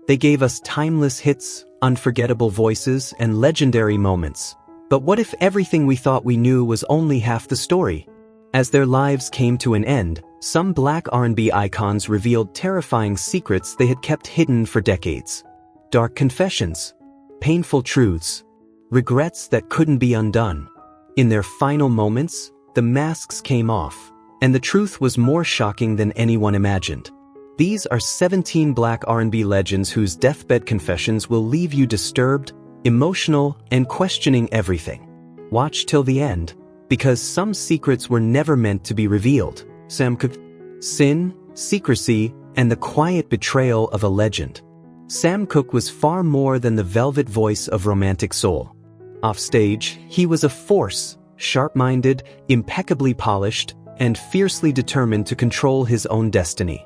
They gave us timeless hits, unforgettable voices, and legendary moments. But what if everything we thought we knew was only half the story? As their lives came to an end, some Black R&B icons revealed terrifying secrets they had kept hidden for decades. Dark confessions, painful truths, regrets that couldn't be undone. In their final moments, the masks came off, and the truth was more shocking than anyone imagined. These are 17 Black R&B legends whose deathbed confessions will leave you disturbed, emotional, and questioning everything. Watch till the end, because some secrets were never meant to be revealed. Sam Cooke. Sin, secrecy, and the quiet betrayal of a legend. Sam Cooke was far more than the velvet voice of romantic soul. Offstage, he was a force, sharp-minded, impeccably polished, and fiercely determined to control his own destiny.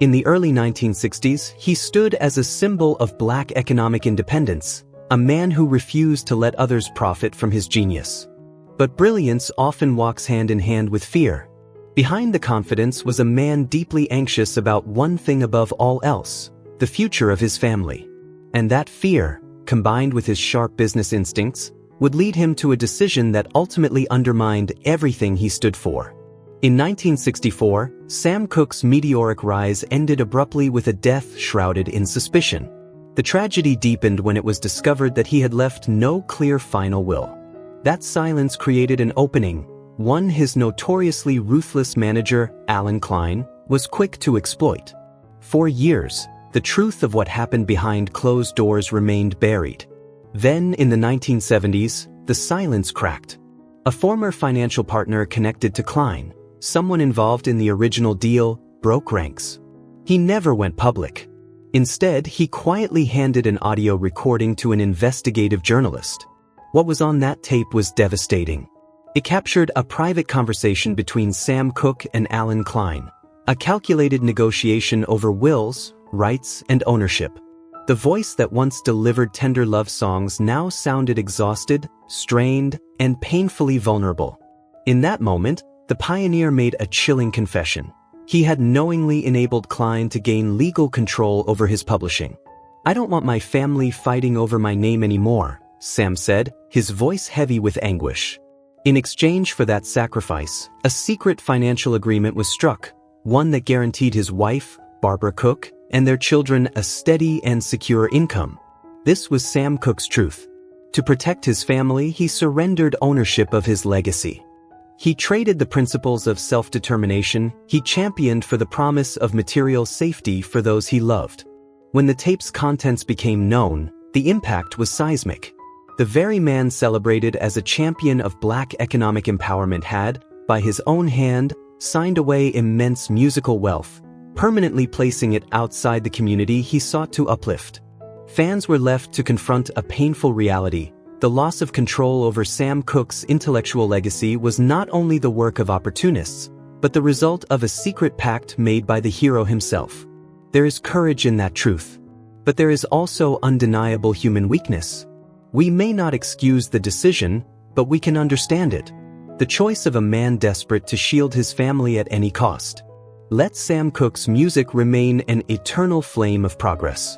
In the early 1960s, he stood as a symbol of Black economic independence, a man who refused to let others profit from his genius. But brilliance often walks hand in hand with fear. Behind the confidence was a man deeply anxious about one thing above all else: the future of his family. And that fear, combined with his sharp business instincts, would lead him to a decision that ultimately undermined everything he stood for. In 1964, Sam Cooke's meteoric rise ended abruptly with a death shrouded in suspicion. The tragedy deepened when it was discovered that he had left no clear final will. That silence created an opening, one his notoriously ruthless manager, Alan Klein, was quick to exploit. For years, the truth of what happened behind closed doors remained buried. Then, in the 1970s, the silence cracked. A former financial partner connected to Klein, someone involved in the original deal, broke ranks. He never went public. Instead, he quietly handed an audio recording to an investigative journalist. What was on that tape was devastating. It captured a private conversation between Sam Cooke and Alan Klein, a calculated negotiation over wills, rights, and ownership. The voice that once delivered tender love songs now sounded exhausted, strained, and painfully vulnerable. In that moment, the pioneer made a chilling confession. He had knowingly enabled Klein to gain legal control over his publishing. "I don't want my family fighting over my name anymore," Sam said, his voice heavy with anguish. In exchange for that sacrifice, a secret financial agreement was struck, one that guaranteed his wife, Barbara Cooke, and their children a steady and secure income. This was Sam Cooke's truth. To protect his family, he surrendered ownership of his legacy. He traded the principles of self-determination he championed for the promise of material safety for those he loved. When the tape's contents became known, the impact was seismic. The very man celebrated as a champion of Black economic empowerment had, by his own hand, signed away immense musical wealth, permanently placing it outside the community he sought to uplift. Fans were left to confront a painful reality. The loss of control over Sam Cooke's intellectual legacy was not only the work of opportunists, but the result of a secret pact made by the hero himself. There is courage in that truth. But there is also undeniable human weakness. We may not excuse the decision, but we can understand it. The choice of a man desperate to shield his family at any cost. Let Sam Cooke's music remain an eternal flame of progress.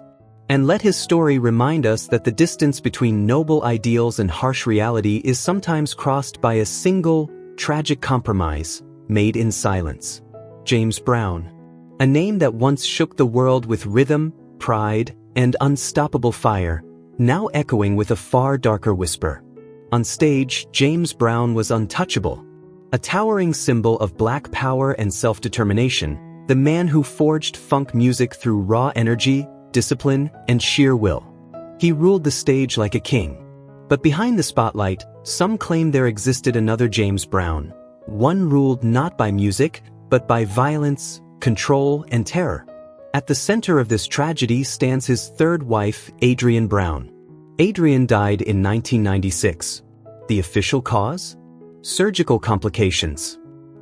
And let his story remind us that the distance between noble ideals and harsh reality is sometimes crossed by a single, tragic compromise, made in silence. James Brown. A name that once shook the world with rhythm, pride, and unstoppable fire, now echoing with a far darker whisper. On stage, James Brown was untouchable. A towering symbol of Black power and self-determination, the man who forged funk music through raw energy, discipline, and sheer will. He ruled the stage like a king. But behind the spotlight, some claim there existed another James Brown, one ruled not by music, but by violence, control, and terror. At the center of this tragedy stands his third wife, Adrienne Brown. Adrienne died in 1996. The official cause? Surgical complications.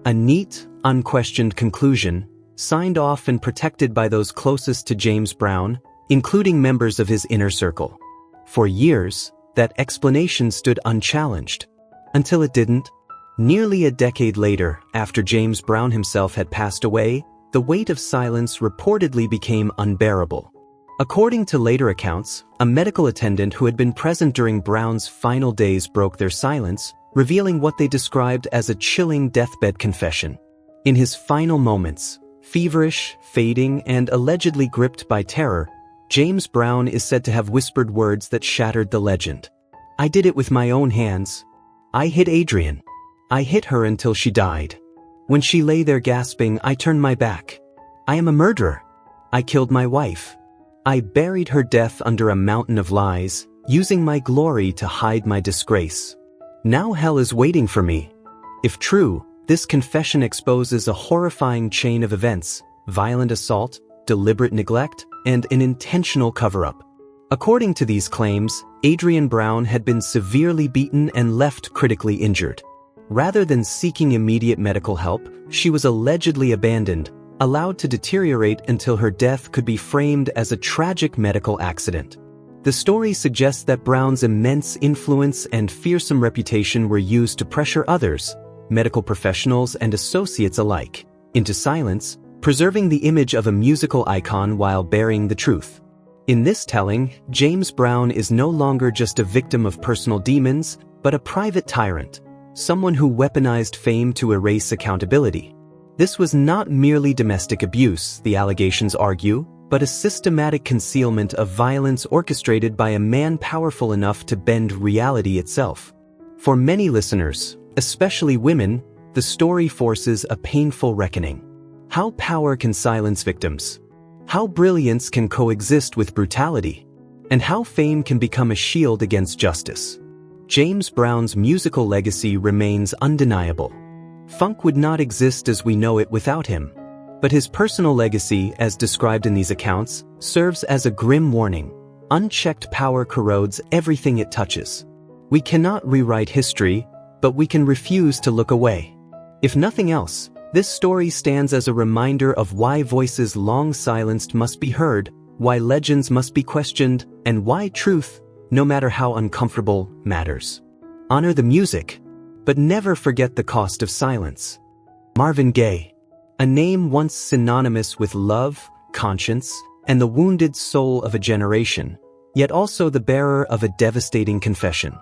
A neat, unquestioned conclusion, signed off and protected by those closest to James Brown, including members of his inner circle. For years, that explanation stood unchallenged. Until it didn't. Nearly a decade later, after James Brown himself had passed away, the weight of silence reportedly became unbearable. According to later accounts, a medical attendant who had been present during Brown's final days broke their silence, revealing what they described as a chilling deathbed confession. In his final moments, feverish, fading, and allegedly gripped by terror, James Brown is said to have whispered words that shattered the legend. "I did it with my own hands. I hit Adrienne. I hit her until she died. When she lay there gasping, I turned my back. I am a murderer. I killed my wife. I buried her death under a mountain of lies, using my glory to hide my disgrace. Now hell is waiting for me." If true, this confession exposes a horrifying chain of events: violent assault, deliberate neglect, and an intentional cover-up. According to these claims, Adrienne Brown had been severely beaten and left critically injured. Rather than seeking immediate medical help, she was allegedly abandoned, allowed to deteriorate until her death could be framed as a tragic medical accident. The story suggests that Brown's immense influence and fearsome reputation were used to pressure others, medical professionals and associates alike, into silence, preserving the image of a musical icon while burying the truth. In this telling, James Brown is no longer just a victim of personal demons, but a private tyrant, someone who weaponized fame to erase accountability. This was not merely domestic abuse, the allegations argue, but a systematic concealment of violence orchestrated by a man powerful enough to bend reality itself. For many listeners, especially women, the story forces a painful reckoning. How power can silence victims? How brilliance can coexist with brutality? And how fame can become a shield against justice? James Brown's musical legacy remains undeniable. Funk would not exist as we know it without him. But his personal legacy, as described in these accounts, serves as a grim warning. Unchecked power corrodes everything it touches. We cannot rewrite history, but we can refuse to look away. If nothing else, this story stands as a reminder of why voices long silenced must be heard, why legends must be questioned, and why truth, no matter how uncomfortable, matters. Honor the music, but never forget the cost of silence. Marvin Gaye, a name once synonymous with love, conscience, and the wounded soul of a generation, yet also the bearer of a devastating confession.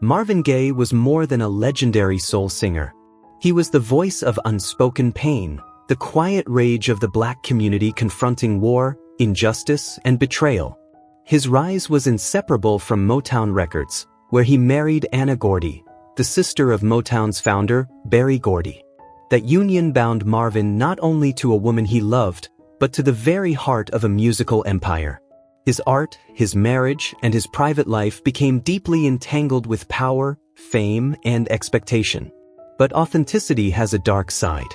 Marvin Gaye was more than a legendary soul singer. He was the voice of unspoken pain, the quiet rage of the Black community confronting war, injustice, and betrayal. His rise was inseparable from Motown Records, where he married Anna Gordy, the sister of Motown's founder, Berry Gordy. That union bound Marvin not only to a woman he loved, but to the very heart of a musical empire. His art, his marriage, and his private life became deeply entangled with power, fame, and expectation. But authenticity has a dark side,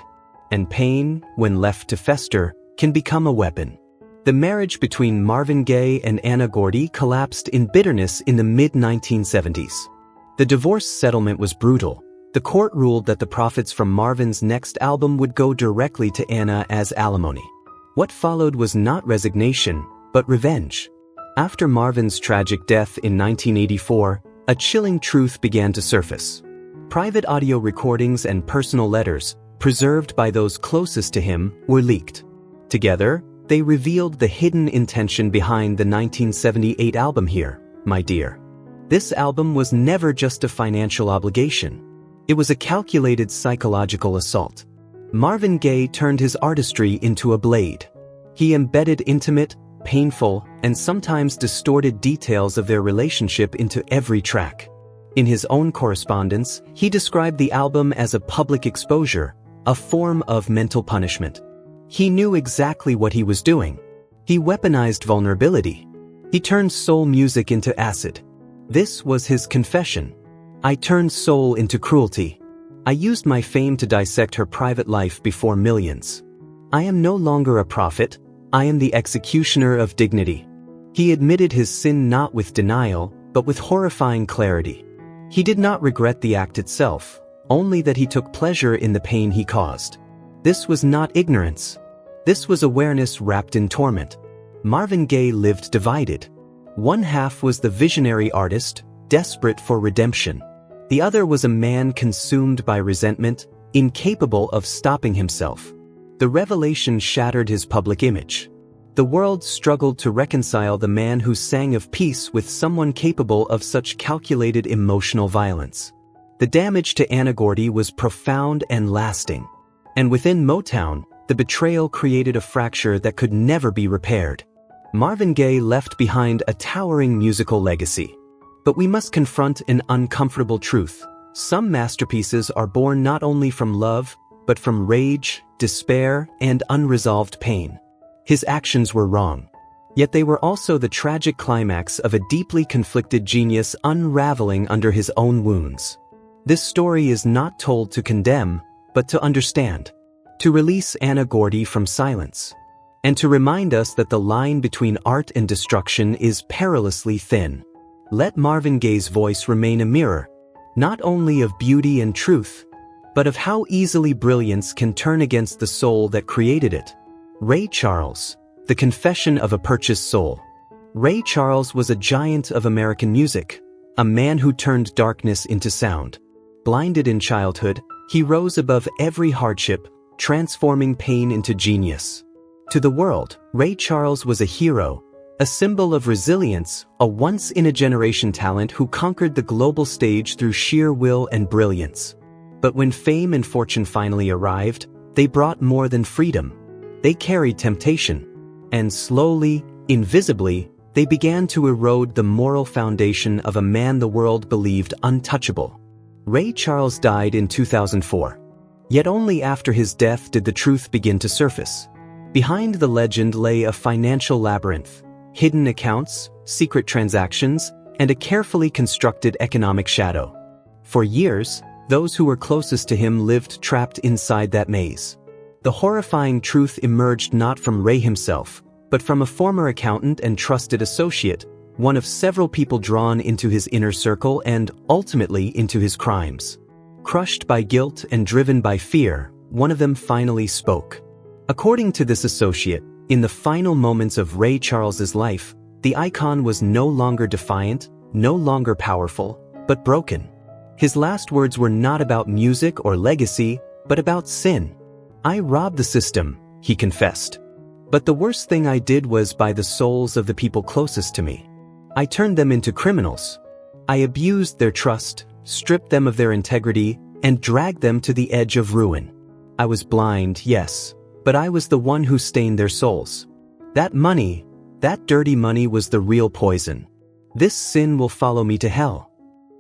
and pain, when left to fester, can become a weapon. The marriage between Marvin Gaye and Anna Gordy collapsed in bitterness in the mid-1970s. The divorce settlement was brutal. The court ruled that the profits from Marvin's next album would go directly to Anna as alimony. What followed was not resignation, but revenge. After Marvin's tragic death in 1984, a chilling truth began to surface. Private audio recordings and personal letters, preserved by those closest to him, were leaked. Together, they revealed the hidden intention behind the 1978 album Here, My Dear. This album was never just a financial obligation. It was a calculated psychological assault. Marvin Gaye turned his artistry into a blade. He embedded intimate, painful, and sometimes distorted details of their relationship into every track. In his own correspondence, he described the album as a public exposure, a form of mental punishment. He knew exactly what he was doing. He weaponized vulnerability. He turned soul music into acid. This was his confession. I turned soul into cruelty. I used my fame to dissect her private life before millions. I am no longer a prophet. I am the executioner of dignity. He admitted his sin not with denial, but with horrifying clarity. He did not regret the act itself, only that he took pleasure in the pain he caused. This was not ignorance. This was awareness wrapped in torment. Marvin Gaye lived divided. One half was the visionary artist, desperate for redemption. The other was a man consumed by resentment, incapable of stopping himself. The revelation shattered his public image. The world struggled to reconcile the man who sang of peace with someone capable of such calculated emotional violence. The damage to Anna Gordy was profound and lasting. And within Motown, the betrayal created a fracture that could never be repaired. Marvin Gaye left behind a towering musical legacy. But we must confront an uncomfortable truth. Some masterpieces are born not only from love, but from rage, despair, and unresolved pain. His actions were wrong. Yet they were also the tragic climax of a deeply conflicted genius unraveling under his own wounds. This story is not told to condemn, but to understand. To release Anna Gordy from silence. And to remind us that the line between art and destruction is perilously thin. Let Marvin Gaye's voice remain a mirror, not only of beauty and truth, but of how easily brilliance can turn against the soul that created it. Ray Charles, The Confession of a Purchased Soul. Ray Charles was a giant of American music, a man who turned darkness into sound. Blinded in childhood, he rose above every hardship, transforming pain into genius. To the world, Ray Charles was a hero, a symbol of resilience, a once-in-a-generation talent who conquered the global stage through sheer will and brilliance. But when fame and fortune finally arrived, they brought more than freedom. They carried temptation. And slowly, invisibly, they began to erode the moral foundation of a man the world believed untouchable. Ray Charles died in 2004. Yet only after his death did the truth begin to surface. Behind the legend lay a financial labyrinth, hidden accounts, secret transactions, and a carefully constructed economic shadow. For years, those who were closest to him lived trapped inside that maze. The horrifying truth emerged not from Ray himself, but from a former accountant and trusted associate, one of several people drawn into his inner circle and, ultimately, into his crimes. Crushed by guilt and driven by fear, one of them finally spoke. According to this associate, in the final moments of Ray Charles's life, the icon was no longer defiant, no longer powerful, but broken. His last words were not about music or legacy, but about sin. "I robbed the system," he confessed. "But the worst thing I did was buy the souls of the people closest to me. I turned them into criminals. I abused their trust, stripped them of their integrity, and dragged them to the edge of ruin. I was blind, yes, but I was the one who stained their souls. That money, that dirty money was the real poison. This sin will follow me to hell."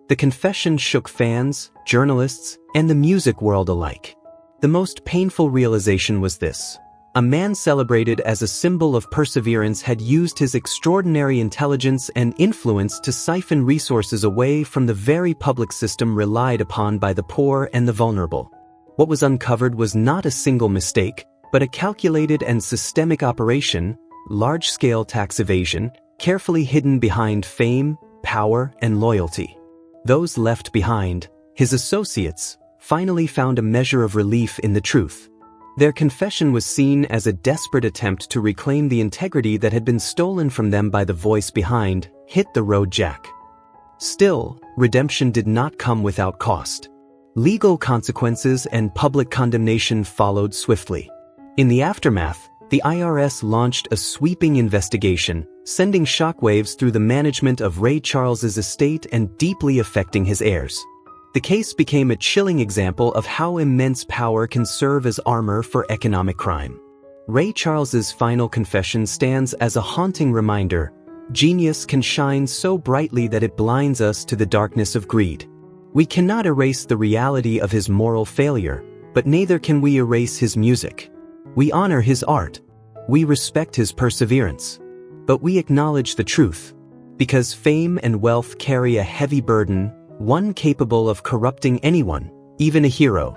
The confession shook fans, journalists, and the music world alike. The most painful realization was this. A man celebrated as a symbol of perseverance had used his extraordinary intelligence and influence to siphon resources away from the very public system relied upon by the poor and the vulnerable. What was uncovered was not a single mistake, but a calculated and systemic operation, large-scale tax evasion, carefully hidden behind fame, power, and loyalty. Those left behind, his associates, finally found a measure of relief in the truth. Their confession was seen as a desperate attempt to reclaim the integrity that had been stolen from them by the voice behind, "Hit the road, Jack." Still, redemption did not come without cost. Legal consequences and public condemnation followed swiftly. In the aftermath, the IRS launched a sweeping investigation, sending shockwaves through the management of Ray Charles's estate and deeply affecting his heirs. The case became a chilling example of how immense power can serve as armor for economic crime. Ray Charles's final confession stands as a haunting reminder: genius can shine so brightly that it blinds us to the darkness of greed. We cannot erase the reality of his moral failure, but neither can we erase his music. We honor his art. We respect his perseverance. But we acknowledge the truth. Because fame and wealth carry a heavy burden, one capable of corrupting anyone, even a hero.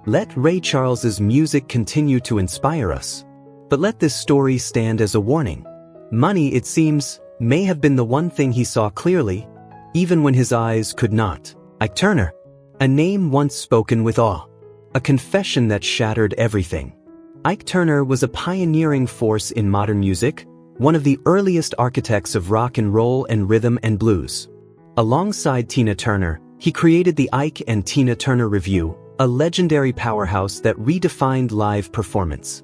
Let Ray Charles's music continue to inspire us. But let this story stand as a warning. Money, it seems, may have been the one thing he saw clearly, even when his eyes could not. Ike Turner. A name once spoken with awe. A confession that shattered everything. Ike Turner was a pioneering force in modern music, one of the earliest architects of rock and roll and rhythm and blues. Alongside Tina Turner, he created the Ike and Tina Turner Revue, a legendary powerhouse that redefined live performance.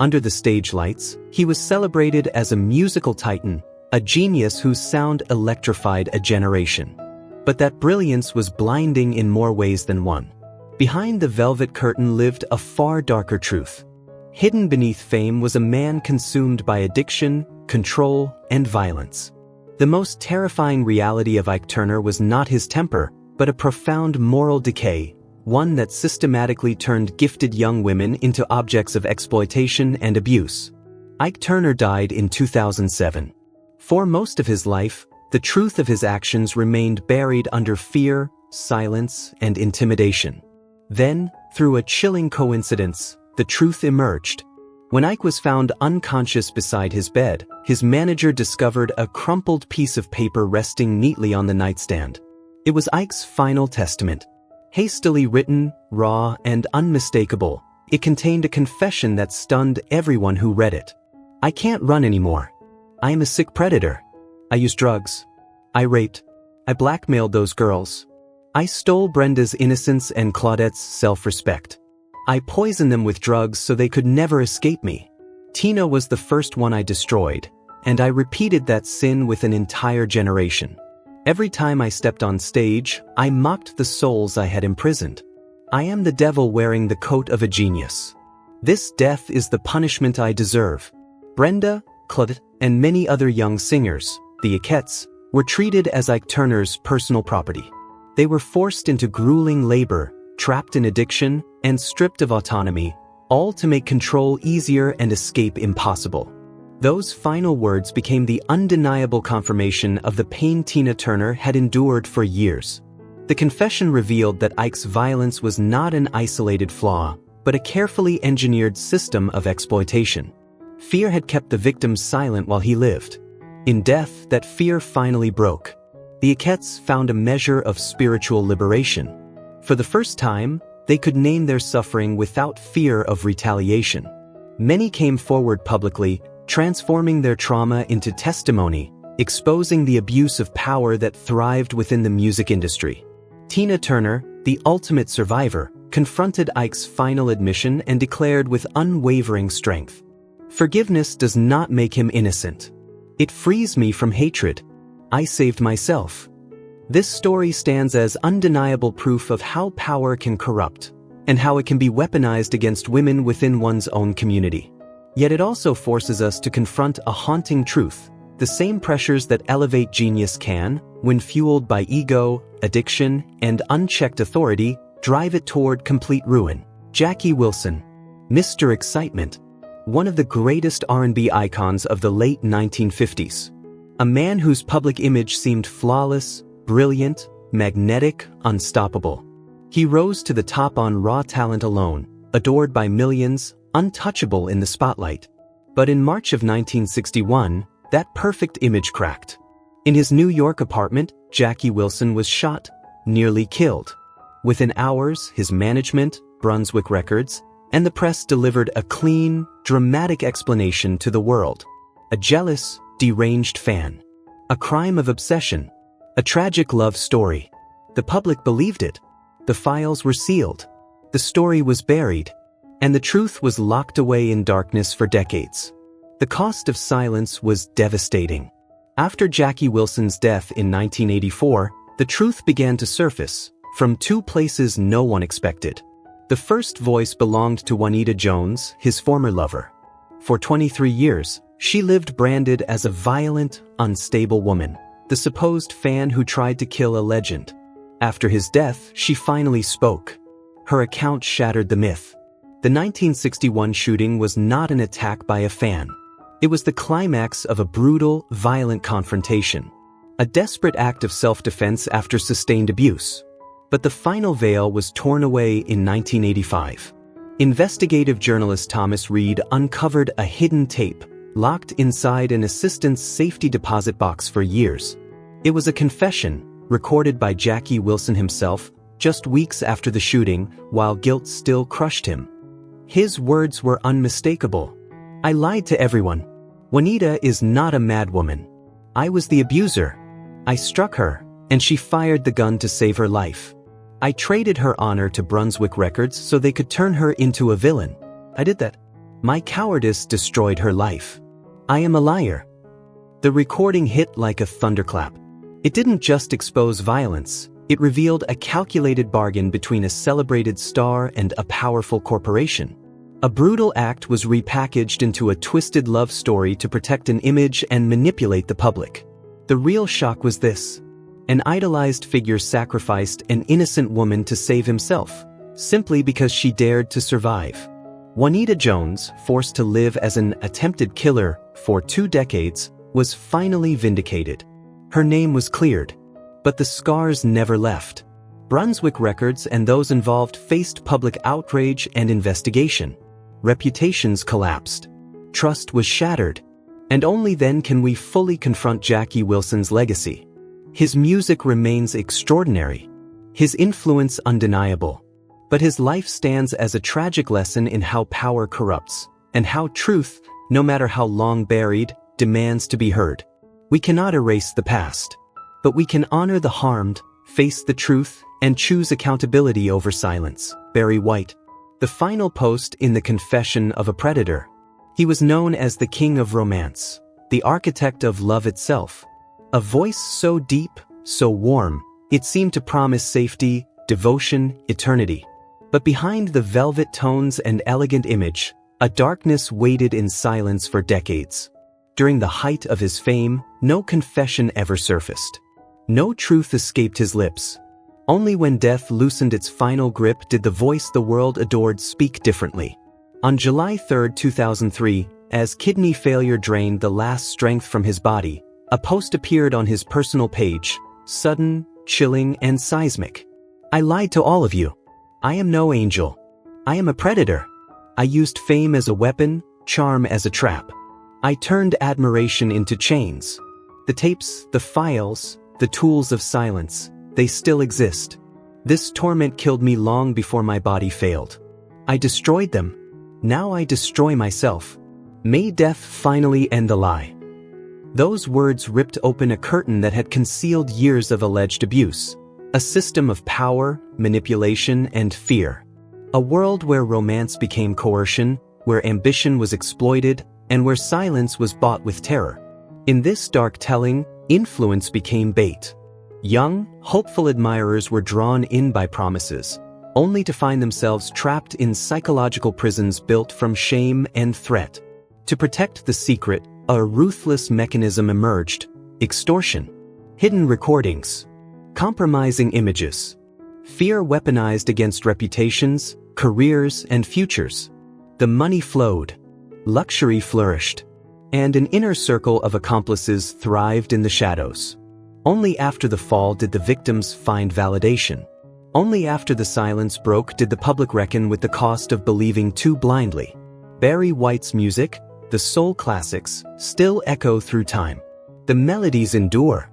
Under the stage lights, he was celebrated as a musical titan, a genius whose sound electrified a generation. But that brilliance was blinding in more ways than one. Behind the velvet curtain lived a far darker truth. Hidden beneath fame was a man consumed by addiction, control, and violence. The most terrifying reality of Ike Turner was not his temper, but a profound moral decay, one that systematically turned gifted young women into objects of exploitation and abuse. Ike Turner died in 2007. For most of his life, the truth of his actions remained buried under fear, silence, and intimidation. Then, through a chilling coincidence, the truth emerged. When Ike was found unconscious beside his bed, his manager discovered a crumpled piece of paper resting neatly on the nightstand. It was Ike's final testament. Hastily written, raw, and unmistakable, it contained a confession that stunned everyone who read it. "I can't run anymore. I am a sick predator. I used drugs. I raped. I blackmailed those girls. I stole Brenda's innocence and Claudette's self-respect. I poisoned them with drugs so they could never escape me. Tina was the first one I destroyed, and I repeated that sin with an entire generation. Every time I stepped on stage, I mocked the souls I had imprisoned. I am the devil wearing the coat of a genius. This death is the punishment I deserve." Brenda, Claudette, and many other young singers, the Ikettes, were treated as Ike Turner's personal property. They were forced into grueling labor, trapped in addiction, and stripped of autonomy, all to make control easier and escape impossible. Those final words became the undeniable confirmation of the pain Tina Turner had endured for years. The confession revealed that Ike's violence was not an isolated flaw, but a carefully engineered system of exploitation. Fear had kept the victim silent while he lived. In death, that fear finally broke. The Ikettes found a measure of spiritual liberation. For the first time, they could name their suffering without fear of retaliation. Many came forward publicly, transforming their trauma into testimony, exposing the abuse of power that thrived within the music industry. Tina Turner, the ultimate survivor, confronted Ike's final admission and declared with unwavering strength, "Forgiveness does not make him innocent. It frees me from hatred. I saved myself." This story stands as undeniable proof of how power can corrupt, and how it can be weaponized against women within one's own community. Yet it also forces us to confront a haunting truth. The same pressures that elevate genius can, when fueled by ego, addiction, and unchecked authority, drive it toward complete ruin. Jackie Wilson, Mr. Excitement, one of the greatest R&B icons of the late 1950s. A man whose public image seemed flawless, brilliant, magnetic, unstoppable. He rose to the top on raw talent alone, adored by millions, untouchable in the spotlight. But in March of 1961, that perfect image cracked. In his New York apartment, Jackie Wilson was shot, nearly killed. Within hours, his management, Brunswick Records, and the press delivered a clean, dramatic explanation to the world. A jealous, deranged fan. A crime of obsession. A tragic love story. The public believed it. The files were sealed. The story was buried. And the truth was locked away in darkness for decades. The cost of silence was devastating. After Jackie Wilson's death in 1984, the truth began to surface, from two places no one expected. The first voice belonged to Juanita Jones, his former lover. For 23 years, she lived branded as a violent, unstable woman, the supposed fan who tried to kill a legend. After his death, she finally spoke. Her account shattered the myth. The 1961 shooting was not an attack by a fan. It was the climax of a brutal, violent confrontation. A desperate act of self-defense after sustained abuse. But the final veil was torn away in 1985. Investigative journalist Thomas Reed uncovered a hidden tape, locked inside an assistant's safety deposit box for years. It was a confession, recorded by Jackie Wilson himself, just weeks after the shooting, while guilt still crushed him. His words were unmistakable. "I lied to everyone. Juanita is not a mad woman. I was the abuser. I struck her, and she fired the gun to save her life. I traded her honor to Brunswick Records so they could turn her into a villain. I did that. My cowardice destroyed her life. I am a liar. The recording hit like a thunderclap. It didn't just expose violence, it revealed a calculated bargain between a celebrated star and a powerful corporation. A brutal act was repackaged into a twisted love story to protect an image and manipulate the public. The real shock was this. An idolized figure sacrificed an innocent woman to save himself, simply because she dared to survive. Juanita Jones, forced to live as an attempted killer for 2 decades, was finally vindicated. Her name was cleared. But the scars never left. Brunswick Records and those involved faced public outrage and investigation. Reputations collapsed. Trust was shattered. And only then can we fully confront Jackie Wilson's legacy. His music remains extraordinary. His influence undeniable. But his life stands as a tragic lesson in how power corrupts, and how truth, no matter how long buried, demands to be heard. We cannot erase the past. But we can honor the harmed, face the truth, and choose accountability over silence. Barry White. The final post in The Confession of a Predator. He was known as the King of Romance, the architect of love itself. A voice so deep, so warm, it seemed to promise safety, devotion, eternity. But behind the velvet tones and elegant image, a darkness waited in silence for decades. During the height of his fame, no confession ever surfaced. No truth escaped his lips. Only when death loosened its final grip did the voice the world adored speak differently. On July 3, 2003, as kidney failure drained the last strength from his body, a post appeared on his personal page, sudden, chilling, and seismic. I lied to all of you. I am no angel. I am a predator. I used fame as a weapon, charm as a trap. I turned admiration into chains. The tapes, the files, the tools of silence, they still exist. This torment killed me long before my body failed. I destroyed them. Now I destroy myself. May death finally end the lie. Those words ripped open a curtain that had concealed years of alleged abuse. A system of power, manipulation, and fear. A world where romance became coercion, where ambition was exploited, and where silence was bought with terror. In this dark telling, influence became bait. Young, hopeful admirers were drawn in by promises, only to find themselves trapped in psychological prisons built from shame and threat. To protect the secret, a ruthless mechanism emerged: extortion, hidden recordings, compromising images. Fear weaponized against reputations, careers, and futures. The money flowed. Luxury flourished. And an inner circle of accomplices thrived in the shadows. Only after the fall did the victims find validation. Only after the silence broke did the public reckon with the cost of believing too blindly. Barry White's music, the soul classics, still echo through time. The melodies endure.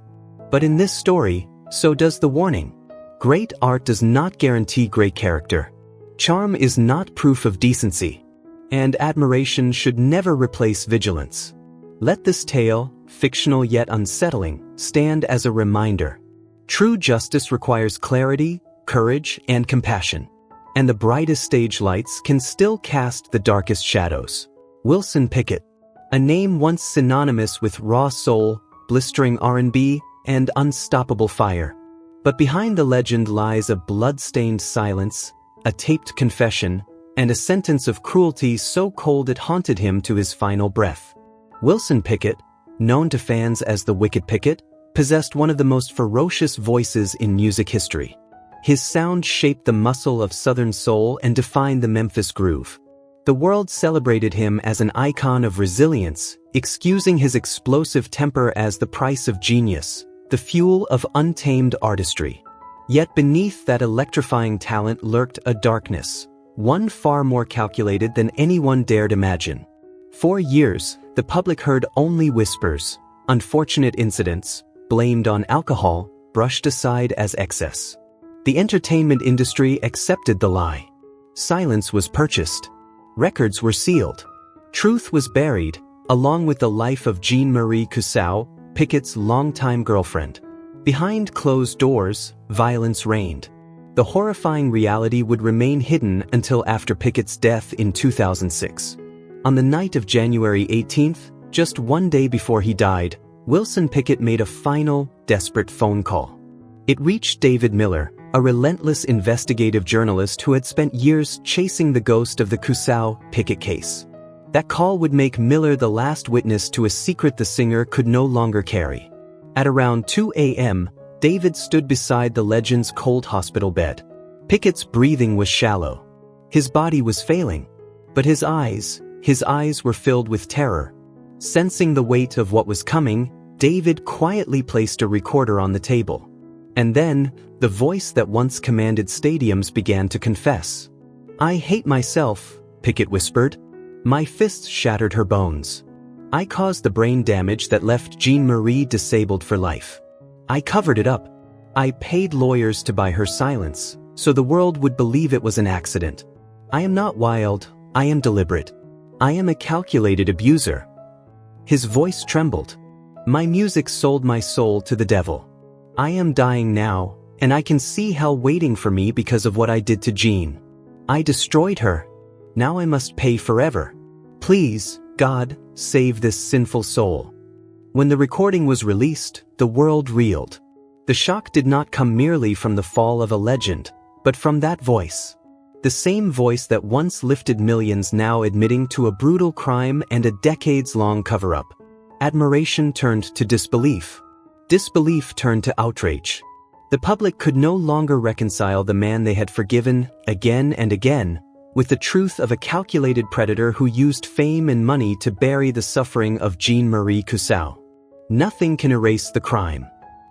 But in this story, so does the warning. Great art does not guarantee great character. Charm is not proof of decency. And admiration should never replace vigilance. Let this tale, fictional yet unsettling, stand as a reminder. True justice requires clarity, courage, and compassion. And the brightest stage lights can still cast the darkest shadows. Wilson Pickett, a name once synonymous with raw soul, blistering R&B, and unstoppable fire. But behind the legend lies a blood-stained silence, a taped confession, and a sentence of cruelty so cold it haunted him to his final breath. Wilson Pickett, known to fans as the Wicked Pickett, possessed one of the most ferocious voices in music history. His sound shaped the muscle of Southern soul and defined the Memphis groove. The world celebrated him as an icon of resilience, excusing his explosive temper as the price of genius, the fuel of untamed artistry. Yet beneath that electrifying talent lurked a darkness, one far more calculated than anyone dared imagine. For years, the public heard only whispers, unfortunate incidents, blamed on alcohol, brushed aside as excess. The entertainment industry accepted the lie. Silence was purchased. Records were sealed. Truth was buried, along with the life of Jean Marie Cusseau, Pickett's longtime girlfriend. Behind closed doors, violence reigned. The horrifying reality would remain hidden until after Pickett's death in 2006. On the night of January 18th, just one day before he died, Wilson Pickett made a final, desperate phone call. It reached David Miller, a relentless investigative journalist who had spent years chasing the ghost of the Pickett case. That call would make Miller the last witness to a secret the singer could no longer carry. At around 2 a.m., David stood beside the legend's cold hospital bed. Pickett's breathing was shallow. His body was failing. But his eyes were filled with terror. Sensing the weight of what was coming, David quietly placed a recorder on the table. And then, the voice that once commanded stadiums began to confess. "I hate myself," Pickett whispered. "My fists shattered her bones. I caused the brain damage that left Jean Marie disabled for life. I covered it up. I paid lawyers to buy her silence, so the world would believe it was an accident. I am not wild, I am deliberate. I am a calculated abuser." His voice trembled. "My music sold my soul to the devil. I am dying now, and I can see hell waiting for me because of what I did to Jean. I destroyed her. Now I must pay forever. Please, God, save this sinful soul." When the recording was released, the world reeled. The shock did not come merely from the fall of a legend, but from that voice. The same voice that once lifted millions now admitting to a brutal crime and a decades-long cover-up. Admiration turned to disbelief. Disbelief turned to outrage. The public could no longer reconcile the man they had forgiven, again and again, with the truth of a calculated predator who used fame and money to bury the suffering of Jean Marie Cusseau. Nothing can erase the crime.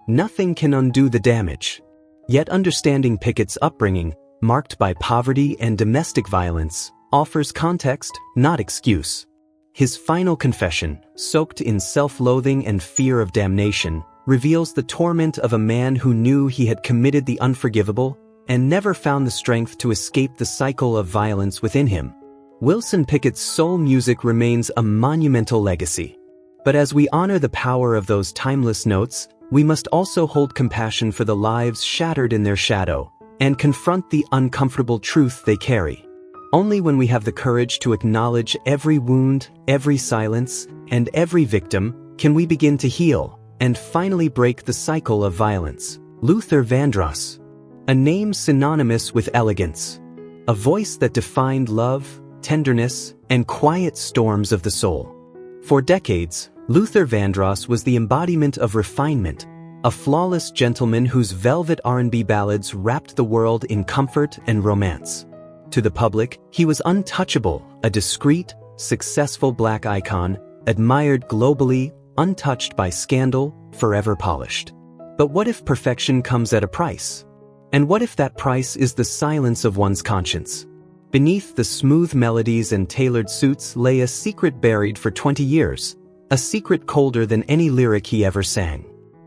Nothing can undo the damage. Yet understanding Pickett's upbringing, marked by poverty and domestic violence, offers context, not excuse. His final confession, soaked in self-loathing and fear of damnation, reveals the torment of a man who knew he had committed the unforgivable and never found the strength to escape the cycle of violence within him. Wilson Pickett's soul music remains a monumental legacy. But as we honor the power of those timeless notes, we must also hold compassion for the lives shattered in their shadow, and confront the uncomfortable truth they carry. Only when we have the courage to acknowledge every wound, every silence, and every victim, can we begin to heal, and finally break the cycle of violence. Luther Vandross. A name synonymous with elegance. A voice that defined love, tenderness, and quiet storms of the soul. For decades, Luther Vandross was the embodiment of refinement, a flawless gentleman whose velvet R&B ballads wrapped the world in comfort and romance. To the public, he was untouchable, a discreet, successful black icon, admired globally, untouched by scandal, forever polished. But what if perfection comes at a price? And what if that price is the silence of one's conscience? Beneath the smooth melodies and tailored suits lay a secret buried for 20 years, a secret colder than any lyric he ever sang.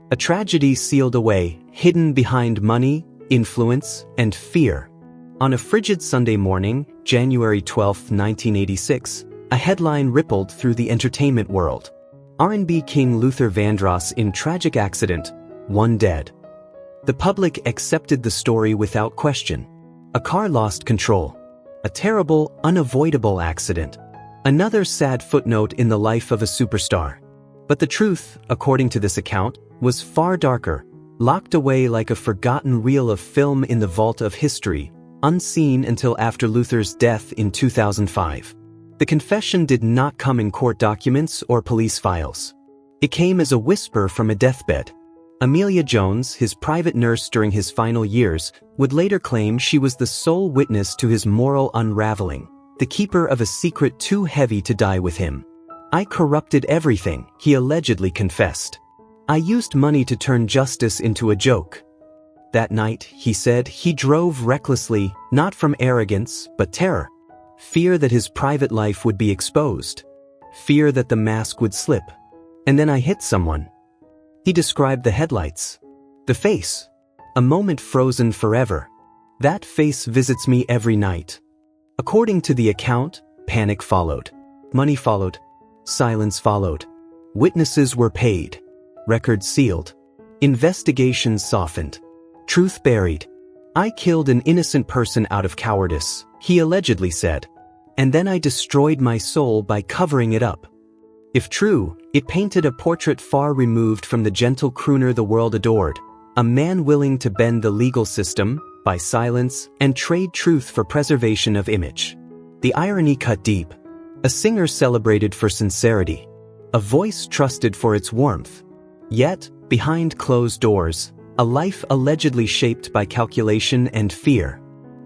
A tragedy sealed away, hidden behind money, influence, and fear. On a frigid Sunday morning, January 12, 1986, a headline rippled through the entertainment world. R&B king Luther Vandross in tragic accident, 1 dead. The public accepted the story without question. A car lost control. A terrible, unavoidable accident. Another sad footnote in the life of a superstar. But the truth, according to this account, was far darker, locked away like a forgotten reel of film in the vault of history, unseen until after Luther's death in 2005. The confession did not come in court documents or police files. It came as a whisper from a deathbed. Amelia Jones, his private nurse during his final years, would later claim she was the sole witness to his moral unraveling, the keeper of a secret too heavy to die with him. "I corrupted everything," he allegedly confessed. "I used money to turn justice into a joke." That night, he said, he drove recklessly, not from arrogance, but terror. Fear that his private life would be exposed. Fear that the mask would slip. "And then I hit someone." He described the headlights. The face. A moment frozen forever. "That face visits me every night." According to the account, panic followed. Money followed. Silence followed. Witnesses were paid. Records sealed. Investigations softened. Truth buried. "I killed an innocent person out of cowardice," he allegedly said. and then I destroyed my soul by covering it up. If true, it painted a portrait far removed from the gentle crooner the world adored, a man willing to bend the legal system, buy silence, and trade truth for preservation of image. The irony cut deep. A singer celebrated for sincerity. A voice trusted for its warmth. Yet, behind closed doors, a life allegedly shaped by calculation and fear.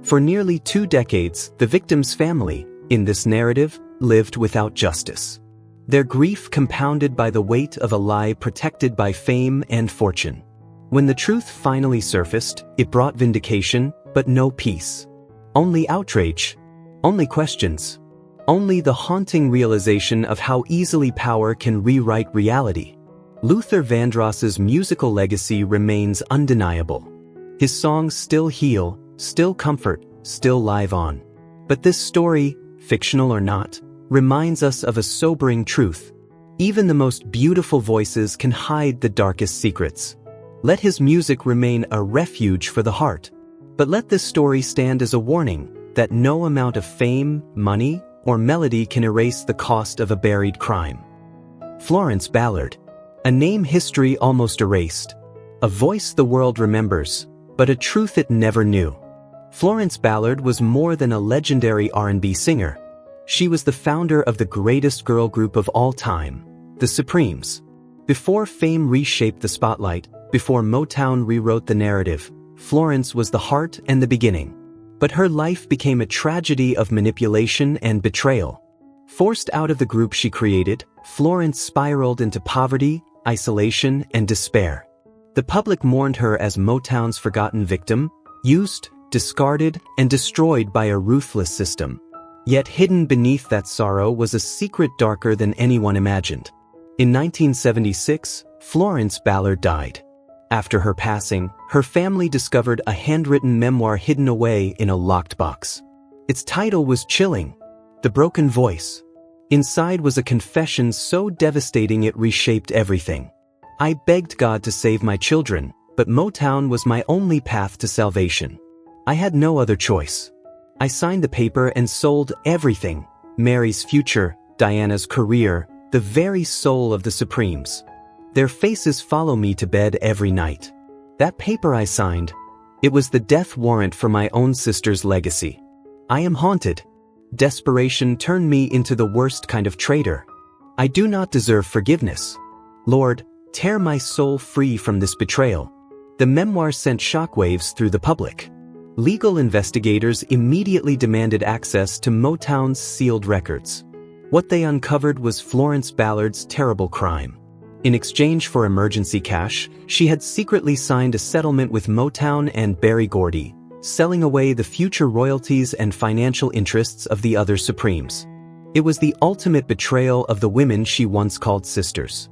For nearly 2 decades, the victim's family, in this narrative, lived without justice. Their grief compounded by the weight of a lie protected by fame and fortune. When the truth finally surfaced, it brought vindication, but no peace. Only outrage. Only questions. Only the haunting realization of how easily power can rewrite reality. Luther Vandross's musical legacy remains undeniable. His songs still heal, still comfort, still live on. But this story, fictional or not, reminds us of a sobering truth. Even the most beautiful voices can hide the darkest secrets. Let his music remain a refuge for the heart. But let this story stand as a warning that no amount of fame, money, or melody can erase the cost of a buried crime. Florence Ballard. A name history almost erased. A voice the world remembers, but a truth it never knew. Florence Ballard was more than a legendary R&B singer. She was the founder of the greatest girl group of all time, the Supremes. Before fame reshaped the spotlight, before Motown rewrote the narrative, Florence was the heart and the beginning. But her life became a tragedy of manipulation and betrayal. Forced out of the group she created, Florence spiraled into poverty, isolation, and despair. The public mourned her as Motown's forgotten victim, used, discarded, and destroyed by a ruthless system. Yet hidden beneath that sorrow was a secret darker than anyone imagined. In 1976, Florence Ballard died. After her passing, her family discovered a handwritten memoir hidden away in a locked box. Its title was chilling, The Broken Voice. Inside was a confession so devastating it reshaped everything. I begged God to save my children, but Motown was my only path to salvation. I had no other choice. I signed the paper and sold everything: Mary's future, Diana's career, the very soul of the Supremes. Their faces follow me to bed every night. That paper I signed, it was the death warrant for my own sister's legacy. I am haunted. Desperation turned me into the worst kind of traitor. I do not deserve forgiveness. Lord, tear my soul free from this betrayal. The memoir sent shockwaves through the public. Legal investigators immediately demanded access to Motown's sealed records. What they uncovered was Florence Ballard's terrible crime. In exchange for emergency cash, she had secretly signed a settlement with Motown and Berry Gordy, selling away the future royalties and financial interests of the other Supremes. It was the ultimate betrayal of the women she once called sisters.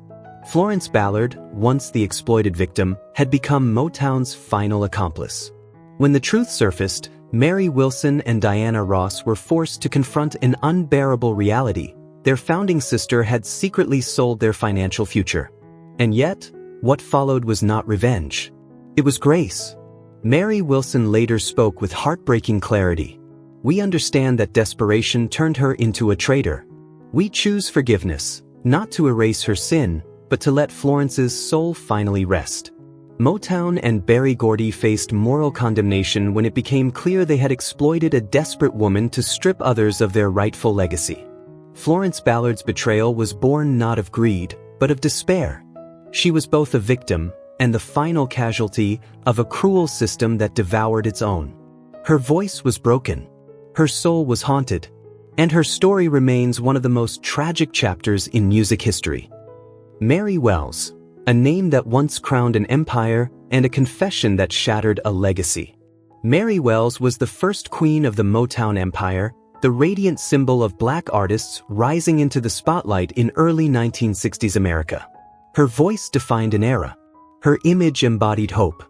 Florence Ballard, once the exploited victim, had become Motown's final accomplice. When the truth surfaced, Mary Wilson and Diana Ross were forced to confront an unbearable reality. Their founding sister had secretly sold their financial future. And yet, what followed was not revenge. It was grace. Mary Wilson later spoke with heartbreaking clarity. We understand that desperation turned her into a traitor. We choose forgiveness, not to erase her sin, but to let Florence's soul finally rest. Motown and Berry Gordy faced moral condemnation when it became clear they had exploited a desperate woman to strip others of their rightful legacy. Florence Ballard's betrayal was born not of greed, but of despair. She was both a victim and the final casualty of a cruel system that devoured its own. Her voice was broken. Her soul was haunted. And her story remains one of the most tragic chapters in music history. Mary Wells, a name that once crowned an empire and a confession that shattered a legacy. Mary Wells was the first queen of the Motown Empire, the radiant symbol of Black artists rising into the spotlight in early 1960s America. Her voice defined an era. Her image embodied hope.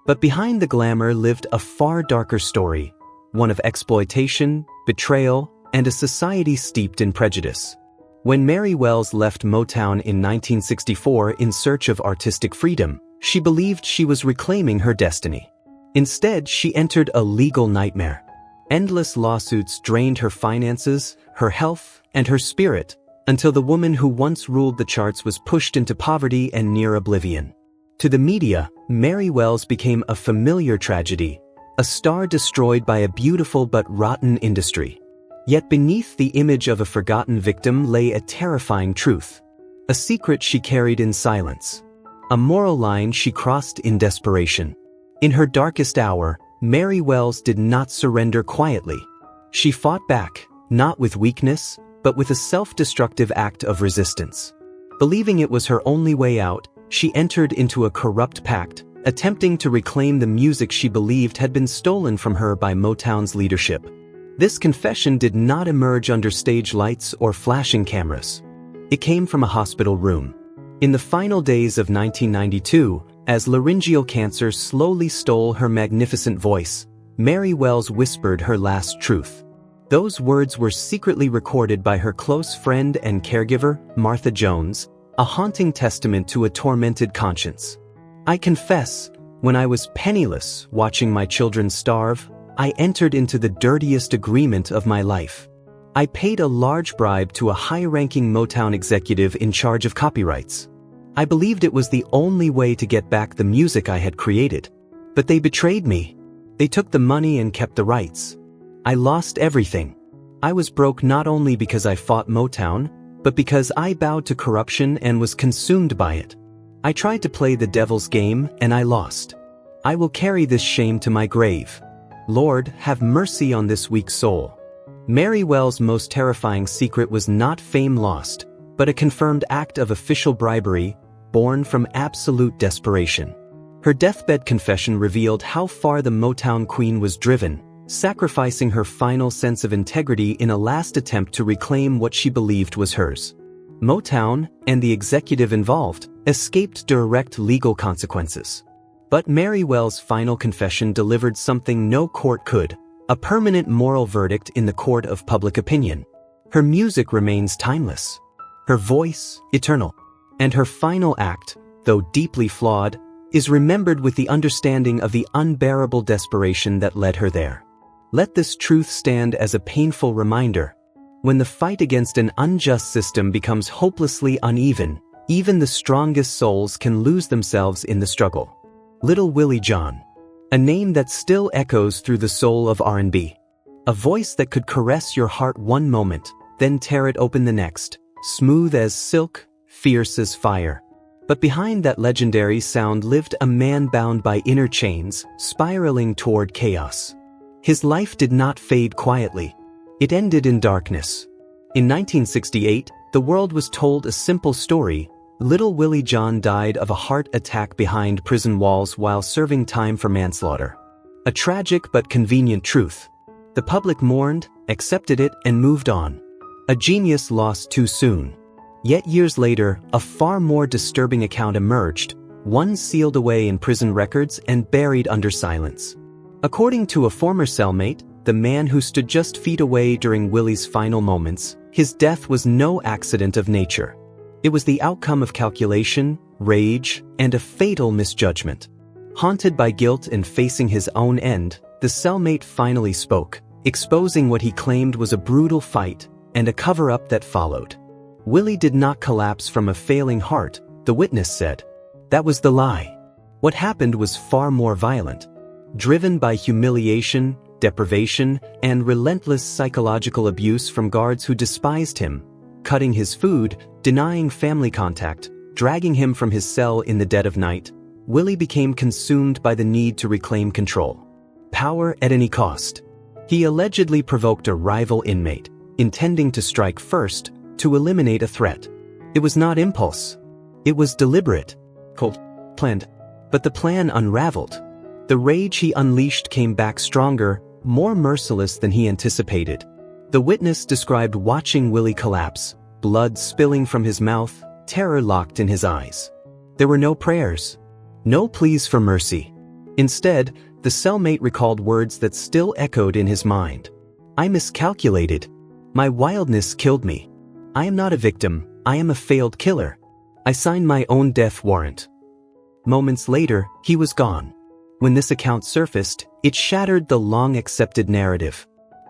But behind the glamour lived a far darker story, one of exploitation, betrayal, and a society steeped in prejudice. When Mary Wells left Motown in 1964 in search of artistic freedom, she believed she was reclaiming her destiny. Instead, she entered a legal nightmare. Endless lawsuits drained her finances, her health, and her spirit, until the woman who once ruled the charts was pushed into poverty and near oblivion. To the media, Mary Wells became a familiar tragedy, a star destroyed by a beautiful but rotten industry. Yet beneath the image of a forgotten victim lay a terrifying truth. A secret she carried in silence. A moral line she crossed in desperation. In her darkest hour, Mary Wells did not surrender quietly. She fought back, not with weakness, but with a self-destructive act of resistance. Believing it was her only way out, she entered into a corrupt pact, attempting to reclaim the music she believed had been stolen from her by Motown's leadership. This confession did not emerge under stage lights or flashing cameras. It came from a hospital room. In the final days of 1992, as laryngeal cancer slowly stole her magnificent voice, Mary Wells whispered her last truth. Those words were secretly recorded by her close friend and caregiver, Martha Jones, a haunting testament to a tormented conscience. "I confess, when I was penniless watching my children starve, I entered into the dirtiest agreement of my life. I paid a large bribe to a high-ranking Motown executive in charge of copyrights. I believed it was the only way to get back the music I had created. But they betrayed me. They took the money and kept the rights. I lost everything. I was broke not only because I fought Motown, but because I bowed to corruption and was consumed by it. I tried to play the devil's game and I lost. I will carry this shame to my grave. Lord, have mercy on this weak soul." Mary Wells' most terrifying secret was not fame lost, but a confirmed act of official bribery, born from absolute desperation. Her deathbed confession revealed how far the Motown queen was driven, sacrificing her final sense of integrity in a last attempt to reclaim what she believed was hers. Motown, and the executive involved, escaped direct legal consequences. But Mary Wells' final confession delivered something no court could, a permanent moral verdict in the court of public opinion. Her music remains timeless. Her voice, eternal. And her final act, though deeply flawed, is remembered with the understanding of the unbearable desperation that led her there. Let this truth stand as a painful reminder. When the fight against an unjust system becomes hopelessly uneven, even the strongest souls can lose themselves in the struggle. Little Willie John. A name that still echoes through the soul of R&B. A voice that could caress your heart one moment, then tear it open the next, smooth as silk, fierce as fire. But behind that legendary sound lived a man bound by inner chains, spiraling toward chaos. His life did not fade quietly. It ended in darkness. In 1968, the world was told a simple story. Little Willie John died of a heart attack behind prison walls while serving time for manslaughter. A tragic but convenient truth. The public mourned, accepted it, and moved on. A genius lost too soon. Yet years later, a far more disturbing account emerged, one sealed away in prison records and buried under silence. According to a former cellmate, the man who stood just feet away during Willie's final moments, his death was no accident of nature. It was the outcome of calculation, rage, and a fatal misjudgment. Haunted by guilt and facing his own end, the cellmate finally spoke, exposing what he claimed was a brutal fight and a cover-up that followed. Willie did not collapse from a failing heart, the witness said. That was the lie. What happened was far more violent. Driven by humiliation, deprivation, and relentless psychological abuse from guards who despised him, cutting his food, denying family contact, dragging him from his cell in the dead of night, Willie became consumed by the need to reclaim control. Power at any cost. He allegedly provoked a rival inmate, intending to strike first, to eliminate a threat. It was not impulse. It was deliberate. Planned. But the plan unraveled. The rage he unleashed came back stronger, more merciless than he anticipated. The witness described watching Willie collapse, blood spilling from his mouth, terror locked in his eyes. There were no prayers. No pleas for mercy. Instead, the cellmate recalled words that still echoed in his mind. I miscalculated. My wildness killed me. I am not a victim, I am a failed killer. I signed my own death warrant. Moments later, he was gone. When this account surfaced, it shattered the long-accepted narrative.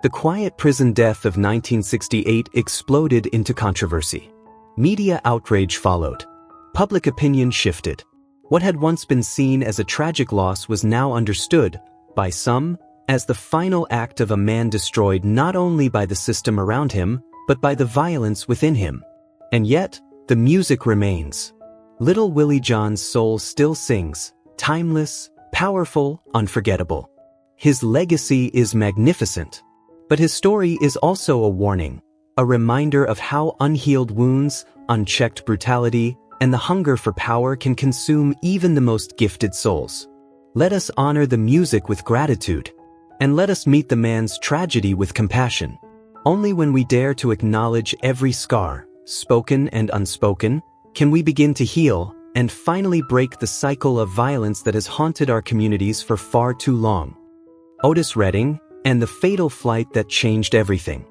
The quiet prison death of 1968 exploded into controversy. Media outrage followed. Public opinion shifted. What had once been seen as a tragic loss was now understood, by some, as the final act of a man destroyed not only by the system around him, but by the violence within him. And yet, the music remains. Little Willie John's soul still sings, timeless, powerful, unforgettable. His legacy is magnificent. But his story is also a warning, a reminder of how unhealed wounds, unchecked brutality, and the hunger for power can consume even the most gifted souls. Let us honor the music with gratitude, and let us meet the man's tragedy with compassion. Only when we dare to acknowledge every scar, spoken and unspoken, can we begin to heal and finally break the cycle of violence that has haunted our communities for far too long. Otis Redding, and the fatal flight that changed everything.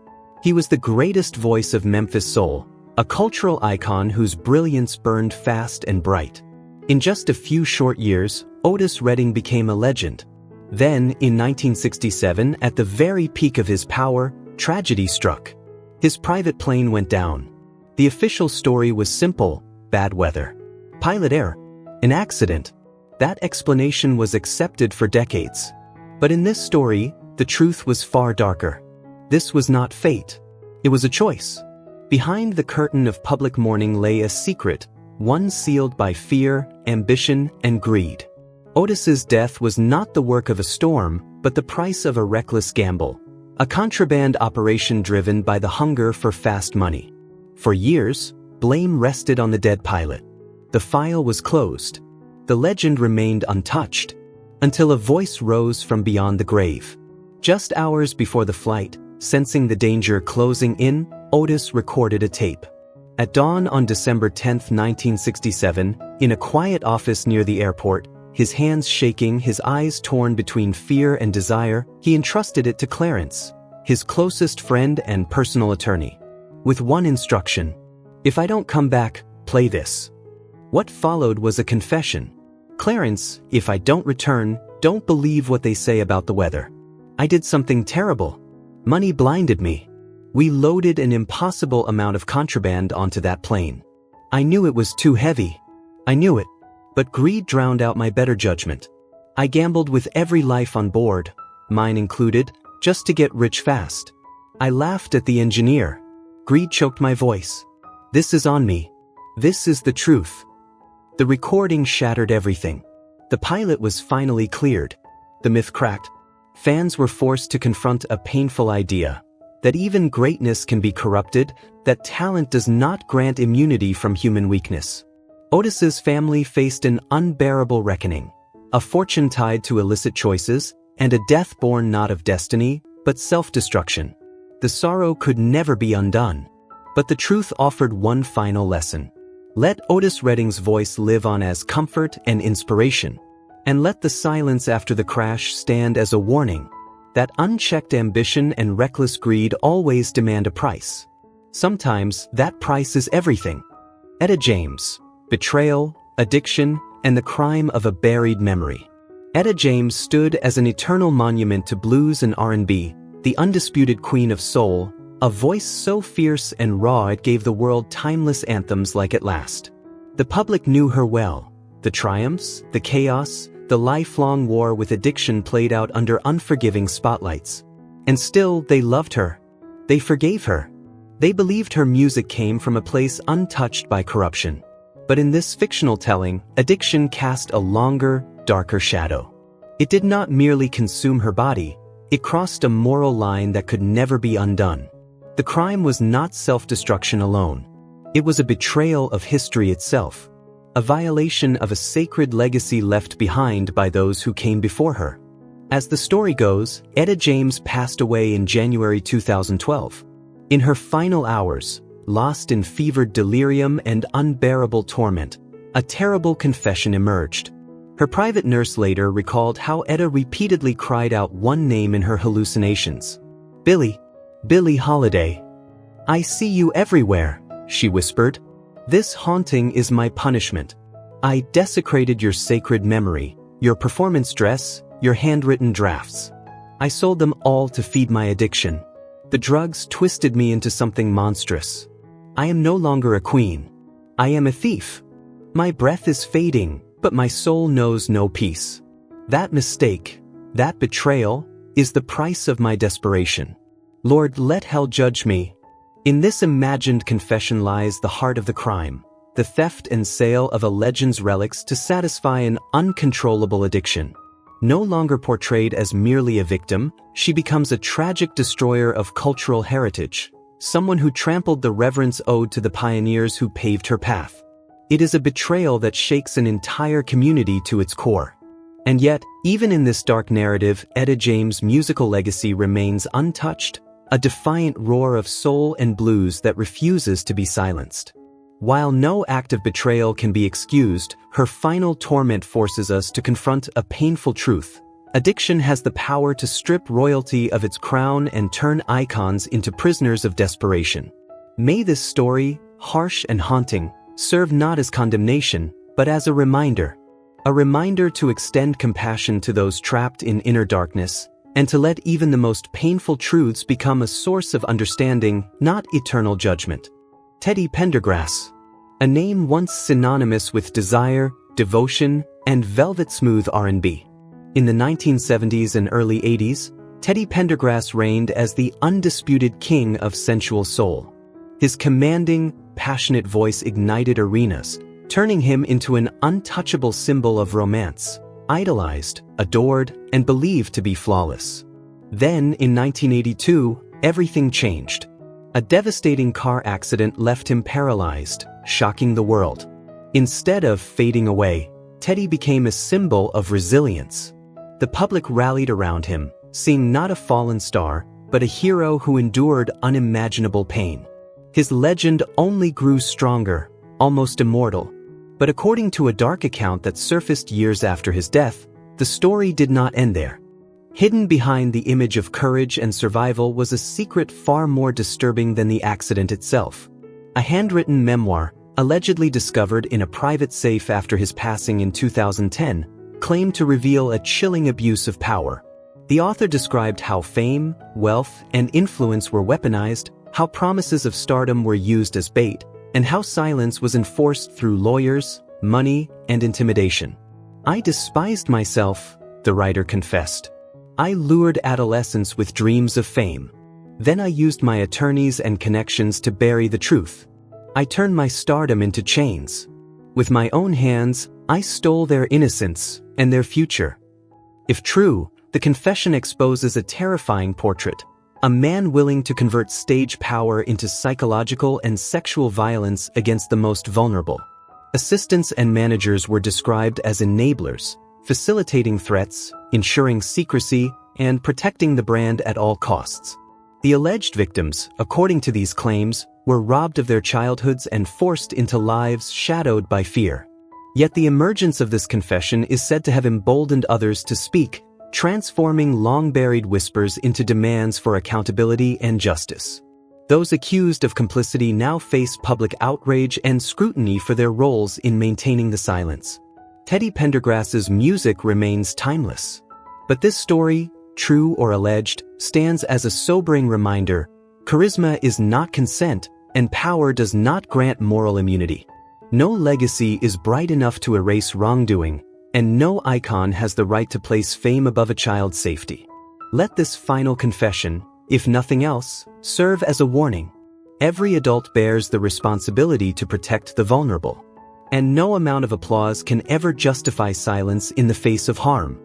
He was the greatest voice of Memphis soul, a cultural icon whose brilliance burned fast and bright. In just a few short years, Otis Redding became a legend. Then, in 1967, at the very peak of his power, tragedy struck. His private plane went down. The official story was simple: bad weather. Pilot error. An accident. That explanation was accepted for decades. But in this story, the truth was far darker. This was not fate. It was a choice. Behind the curtain of public mourning lay a secret, one sealed by fear, ambition, and greed. Otis's death was not the work of a storm, but the price of a reckless gamble. A contraband operation driven by the hunger for fast money. For years, blame rested on the dead pilot. The file was closed. The legend remained untouched, until a voice rose from beyond the grave. Just hours before the flight, sensing the danger closing in, Otis recorded a tape. At dawn on December 10, 1967, in a quiet office near the airport, his hands shaking, his eyes torn between fear and desire, he entrusted it to Clarence, his closest friend and personal attorney. With one instruction: if I don't come back, play this. What followed was a confession. Clarence, if I don't return, don't believe what they say about the weather. I did something terrible. Money blinded me. We loaded an impossible amount of contraband onto that plane. I knew it was too heavy. I knew it. But greed drowned out my better judgment. I gambled with every life on board, mine included, just to get rich fast. I laughed at the engineer. Greed choked my voice. This is on me. This is the truth. The recording shattered everything. The pilot was finally cleared. The myth cracked. Fans were forced to confront a painful idea: that even greatness can be corrupted, that talent does not grant immunity from human weakness. Otis's family faced an unbearable reckoning: a fortune tied to illicit choices, and a death born not of destiny, but self-destruction. The sorrow could never be undone. But the truth offered one final lesson. Let Otis Redding's voice live on as comfort and inspiration. And let the silence after the crash stand as a warning that unchecked ambition and reckless greed always demand a price. Sometimes that price is everything. Etta James, betrayal, addiction, and the crime of a buried memory. Etta James stood as an eternal monument to blues and R&B, the undisputed queen of soul, a voice so fierce and raw it gave the world timeless anthems like At Last. The public knew her well. The triumphs, the chaos, the lifelong war with addiction played out under unforgiving spotlights. And still, they loved her. They forgave her. They believed her music came from a place untouched by corruption. But in this fictional telling, addiction cast a longer, darker shadow. It did not merely consume her body, it crossed a moral line that could never be undone. The crime was not self-destruction alone. It was a betrayal of history itself. A violation of a sacred legacy left behind by those who came before her. As the story goes, Etta James passed away in January 2012. In her final hours, lost in fevered delirium and unbearable torment, a terrible confession emerged. Her private nurse later recalled how Etta repeatedly cried out one name in her hallucinations. Billie, Billie Holiday. I see you everywhere, she whispered. This haunting is my punishment. I desecrated your sacred memory, your performance dress, your handwritten drafts. I sold them all to feed my addiction. The drugs twisted me into something monstrous. I am no longer a queen. I am a thief. My breath is fading, but my soul knows no peace. That mistake, that betrayal, is the price of my desperation. Lord, let hell judge me. In this imagined confession lies the heart of the crime, the theft and sale of a legend's relics to satisfy an uncontrollable addiction. No longer portrayed as merely a victim, she becomes a tragic destroyer of cultural heritage, someone who trampled the reverence owed to the pioneers who paved her path. It is a betrayal that shakes an entire community to its core. And yet, even in this dark narrative, Etta James' musical legacy remains untouched, a defiant roar of soul and blues that refuses to be silenced. While no act of betrayal can be excused, her final torment forces us to confront a painful truth. Addiction has the power to strip royalty of its crown and turn icons into prisoners of desperation. May this story, harsh and haunting, serve not as condemnation, but as a reminder to extend compassion to those trapped in inner darkness, and to let even the most painful truths become a source of understanding, not eternal judgment. Teddy Pendergrass. A name once synonymous with desire, devotion, and velvet-smooth R&B. In the 1970s and early 80s, Teddy Pendergrass reigned as the undisputed king of sensual soul. His commanding, passionate voice ignited arenas, turning him into an untouchable symbol of romance, idolized, adored, and believed to be flawless. Then, in 1982, everything changed. A devastating car accident left him paralyzed, shocking the world. Instead of fading away, Teddy became a symbol of resilience. The public rallied around him, seeing not a fallen star, but a hero who endured unimaginable pain. His legend only grew stronger, almost immortal. But according to a dark account that surfaced years after his death, the story did not end there. Hidden behind the image of courage and survival was a secret far more disturbing than the accident itself. A handwritten memoir, allegedly discovered in a private safe after his passing in 2010, claimed to reveal a chilling abuse of power. The author described how fame, wealth, and influence were weaponized, how promises of stardom were used as bait, and how silence was enforced through lawyers, money, and intimidation. I despised myself, the writer confessed. I lured adolescents with dreams of fame. Then I used my attorneys and connections to bury the truth. I turned my stardom into chains. With my own hands, I stole their innocence and their future. If true, the confession exposes a terrifying portrait. A man willing to convert stage power into psychological and sexual violence against the most vulnerable. Assistants and managers were described as enablers, facilitating threats, ensuring secrecy, and protecting the brand at all costs. The alleged victims, according to these claims, were robbed of their childhoods and forced into lives shadowed by fear. Yet the emergence of this confession is said to have emboldened others to speak, transforming long-buried whispers into demands for accountability and justice. Those accused of complicity now face public outrage and scrutiny for their roles in maintaining the silence. Teddy Pendergrass's music remains timeless. But this story, true or alleged, stands as a sobering reminder: charisma is not consent, and power does not grant moral immunity. No legacy is bright enough to erase wrongdoing, and no icon has the right to place fame above a child's safety. Let this final confession, if nothing else, serve as a warning. Every adult bears the responsibility to protect the vulnerable. And no amount of applause can ever justify silence in the face of harm.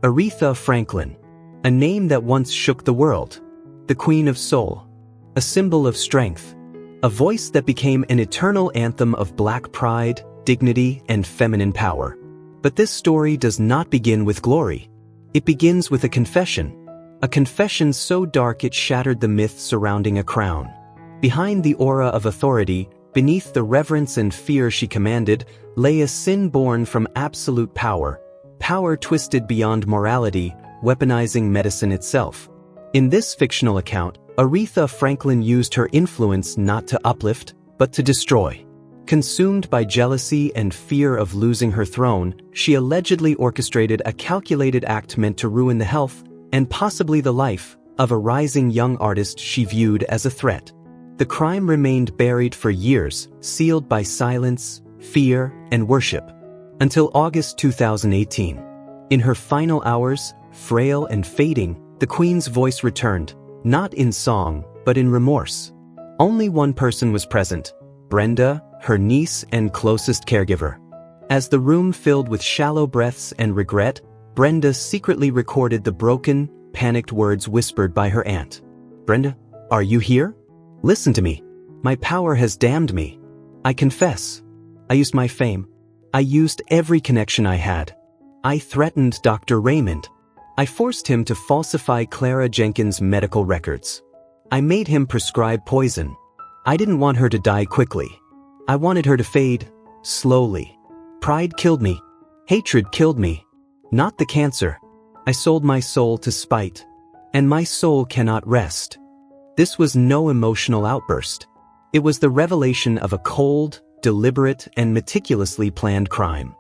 Aretha Franklin. A name that once shook the world. The Queen of Soul. A symbol of strength. A voice that became an eternal anthem of Black pride, dignity, and feminine power. But this story does not begin with glory. It begins with a confession. A confession so dark it shattered the myth surrounding a crown. Behind the aura of authority, beneath the reverence and fear she commanded, lay a sin born from absolute power. Power twisted beyond morality, weaponizing medicine itself. In this fictional account, Aretha Franklin used her influence not to uplift, but to destroy. Consumed by jealousy and fear of losing her throne, she allegedly orchestrated a calculated act meant to ruin the health, and possibly the life, of a rising young artist she viewed as a threat. The crime remained buried for years, sealed by silence, fear, and worship. Until August 2018. In her final hours, frail and fading, the Queen's voice returned, not in song, but in remorse. Only one person was present, Brenda, her niece and closest caregiver. As the room filled with shallow breaths and regret, Brenda secretly recorded the broken, panicked words whispered by her aunt. "Brenda, are you here? Listen to me. My power has damned me. I confess. I used my fame. I used every connection I had. I threatened Dr. Raymond. I forced him to falsify Clara Jenkins' medical records. I made him prescribe poison. I didn't want her to die quickly. I wanted her to fade, slowly. Pride killed me. Hatred killed me. Not the cancer. I sold my soul to spite. And my soul cannot rest." This was no emotional outburst. It was the revelation of a cold, deliberate, and meticulously planned crime.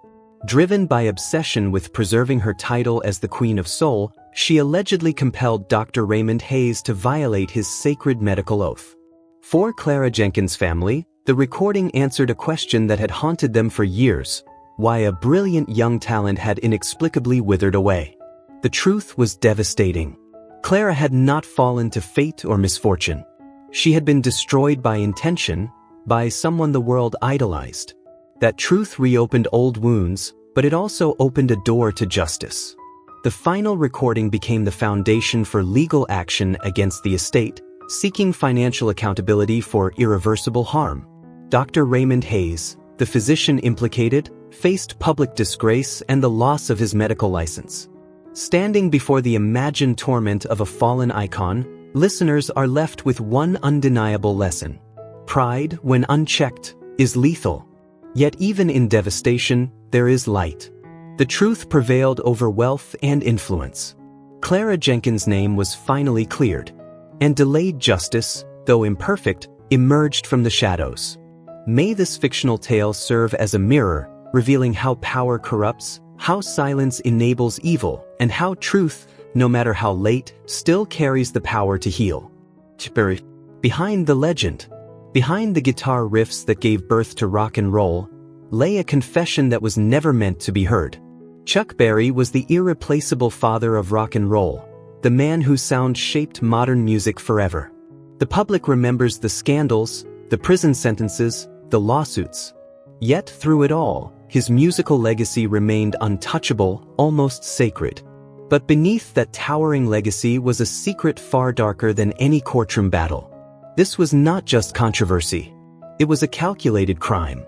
Driven by obsession with preserving her title as the Queen of Soul, she allegedly compelled Dr. Raymond Hayes to violate his sacred medical oath. For Clara Jenkins' family, the recording answered a question that had haunted them for years: why a brilliant young talent had inexplicably withered away. The truth was devastating. Clara had not fallen to fate or misfortune. She had been destroyed by intention, by someone the world idolized. That truth reopened old wounds, but it also opened a door to justice. The final recording became the foundation for legal action against the estate, seeking financial accountability for irreversible harm. Dr. Raymond Hayes, the physician implicated, faced public disgrace and the loss of his medical license. Standing before the imagined torment of a fallen icon, listeners are left with one undeniable lesson. Pride, when unchecked, is lethal. Yet even in devastation, there is light. The truth prevailed over wealth and influence. Clara Jenkins' name was finally cleared, and delayed justice, though imperfect, emerged from the shadows. May this fictional tale serve as a mirror, revealing how power corrupts, how silence enables evil, and how truth, no matter how late, still carries the power to heal. Behind the legend, behind the guitar riffs that gave birth to rock and roll, lay a confession that was never meant to be heard. Chuck Berry was the irreplaceable father of rock and roll, the man whose sound shaped modern music forever. The public remembers the scandals, the prison sentences, the lawsuits. Yet through it all, his musical legacy remained untouchable, almost sacred. But beneath that towering legacy was a secret far darker than any courtroom battle. This was not just controversy. It was a calculated crime.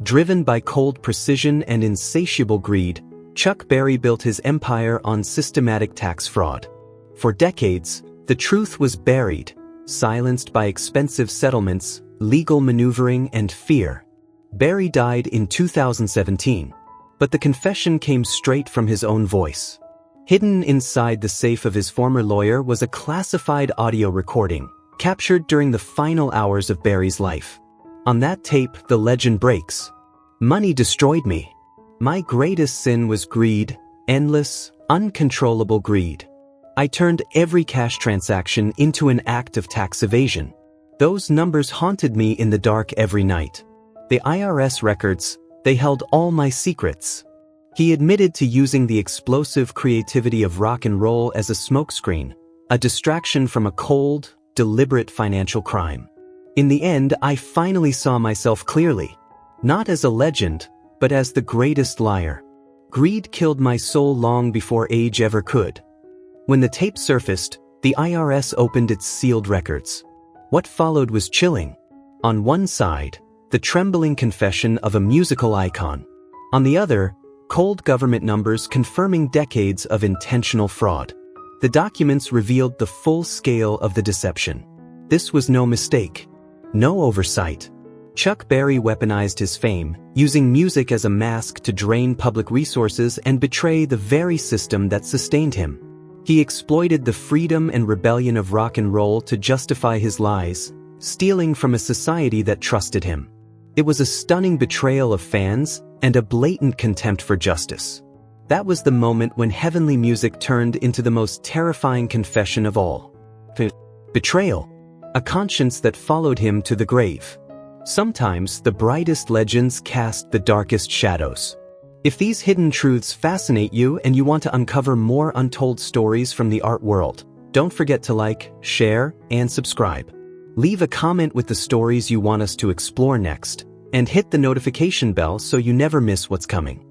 Driven by cold precision and insatiable greed, Chuck Berry built his empire on systematic tax fraud. For decades, the truth was buried, silenced by expensive settlements, legal maneuvering, and fear. Berry died in 2017, but the confession came straight from his own voice. Hidden inside the safe of his former lawyer was a classified audio recording, captured during the final hours of Berry's life. On that tape, the legend breaks. "Money destroyed me. My greatest sin was greed, endless, uncontrollable greed. I turned every cash transaction into an act of tax evasion. Those numbers haunted me in the dark every night. The IRS records, they held all my secrets." He admitted to using the explosive creativity of rock and roll as a smokescreen, a distraction from a cold, deliberate financial crime. "In the end, I finally saw myself clearly. Not as a legend, but as the greatest liar. Greed killed my soul long before age ever could." When the tape surfaced, the IRS opened its sealed records. What followed was chilling. On one side, the trembling confession of a musical icon. On the other, cold government numbers confirming decades of intentional fraud. The documents revealed the full scale of the deception. This was no mistake, no oversight. Chuck Berry weaponized his fame, using music as a mask to drain public resources and betray the very system that sustained him. He exploited the freedom and rebellion of rock and roll to justify his lies, stealing from a society that trusted him. It was a stunning betrayal of fans and a blatant contempt for justice. That was the moment when heavenly music turned into the most terrifying confession of all. Betrayal. A conscience that followed him to the grave. Sometimes the brightest legends cast the darkest shadows. If these hidden truths fascinate you and you want to uncover more untold stories from the art world, don't forget to like, share, and subscribe. Leave a comment with the stories you want us to explore next, and hit the notification bell so you never miss what's coming.